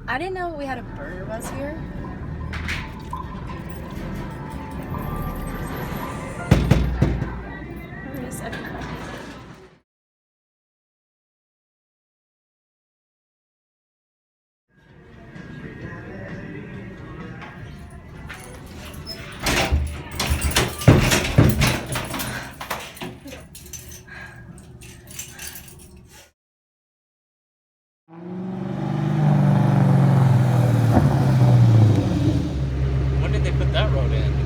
I didn't know we had a burger bus here. Where is everybody? When did they put that road in?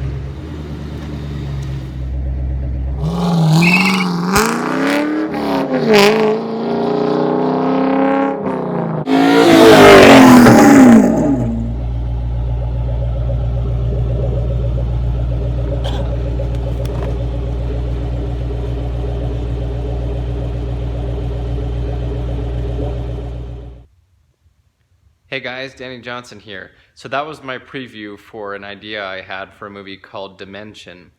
Hey guys, Danny Johnson here. So that was my preview for an idea I had for a movie called Dimension.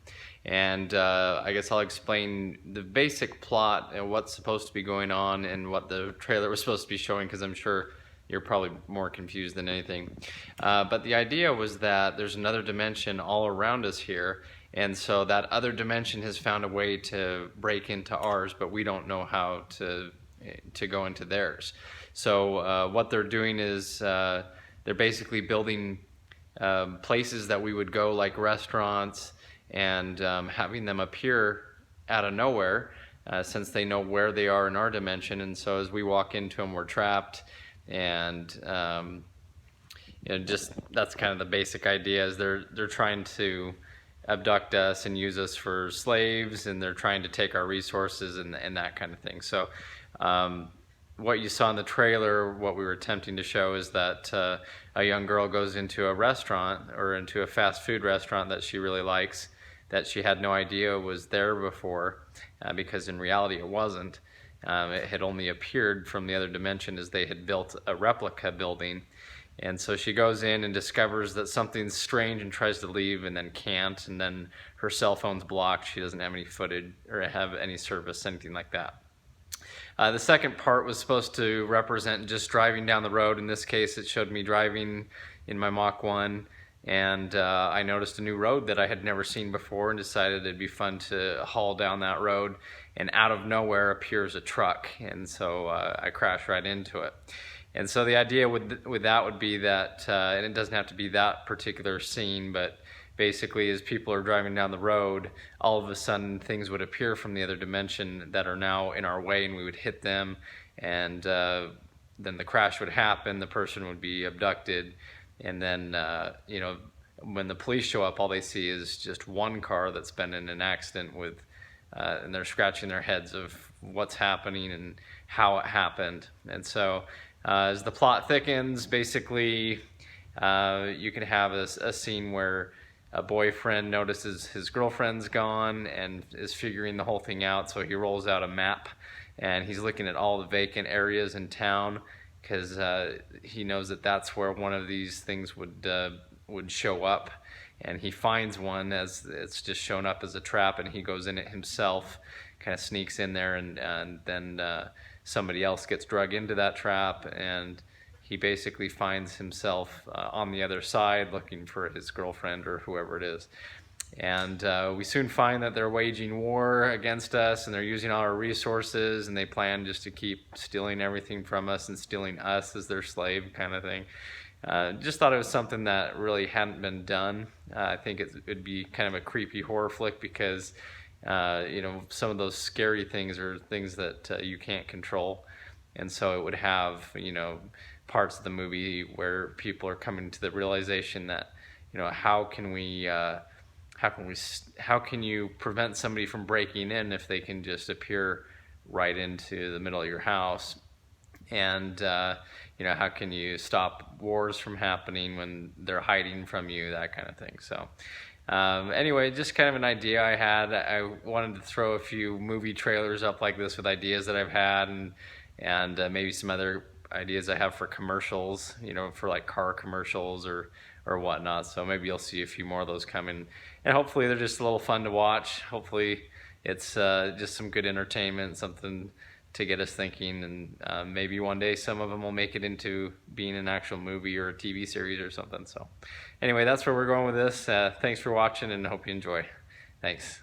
And I guess I'll explain the basic plot and what's supposed to be going on and what the trailer was supposed to be showing, because I'm sure you're probably more confused than anything. But the idea was that there's another dimension all around us here, and so that other dimension has found a way to break into ours, but we don't know how to go into theirs. So what they're doing is they're basically building places that we would go, like restaurants, and having them appear out of nowhere, since they know where they are in our dimension. And so as we walk into them, we're trapped. And just that's kind of the basic idea. Is they're trying to abduct us and use us for slaves, and they're trying to take our resources and that kind of thing. So what you saw in the trailer, what we were attempting to show, is that a young girl goes into a restaurant, or into a fast food restaurant that she really likes, that she had no idea was there before, because in reality it wasn't. It had only appeared from the other dimension, as they had built a replica building. And so she goes in and discovers that something's strange and tries to leave, and then can't, and then her cell phone's blocked. She doesn't have any footage or have any service, anything like that. The second part was supposed to represent just driving down the road. In this case, it showed me driving in my Mach 1, and I noticed a new road that I had never seen before, and decided it'd be fun to haul down that road. And out of nowhere appears a truck, and so I crashed right into it. And so the idea with that would be that, and it doesn't have to be that particular scene, but basically as people are driving down the road, all of a sudden things would appear from the other dimension that are now in our way, and we would hit them, and then the crash would happen, the person would be abducted, and then when the police show up, all they see is just one car that's been in an accident with, and they're scratching their heads of what's happening and how it happened. And so as the plot thickens, basically you can have a scene where a boyfriend notices his girlfriend's gone and is figuring the whole thing out. So he rolls out a map, and he's looking at all the vacant areas in town, because he knows that that's where one of these things would show up. And he finds one as it's just shown up as a trap, and he goes in it himself, kind of sneaks in there, and then somebody else gets drug into that trap, and he basically finds himself on the other side looking for his girlfriend or whoever it is. And we soon find that they're waging war against us, and they're using all our resources, and they plan just to keep stealing everything from us and stealing us as their slave, kind of thing. Just thought it was something that really hadn't been done. I think it'd be kind of a creepy horror flick, because some of those scary things are things that you can't control. And so it would have, parts of the movie where people are coming to the realization that, how can you prevent somebody from breaking in if they can just appear right into the middle of your house? And how can you stop wars from happening when they're hiding from you, that kind of thing. So anyway, just kind of an idea I had. I wanted to throw a few movie trailers up like this with ideas that I've had, and maybe some other ideas I have for commercials, for like car commercials or whatnot. So maybe you'll see a few more of those coming, and hopefully they're just a little fun to watch. Hopefully it's just some good entertainment, something to get us thinking, and maybe one day some of them will make it into being an actual movie or a TV series or something. So anyway, that's where we're going with this. Thanks for watching, and hope you enjoy. Thanks.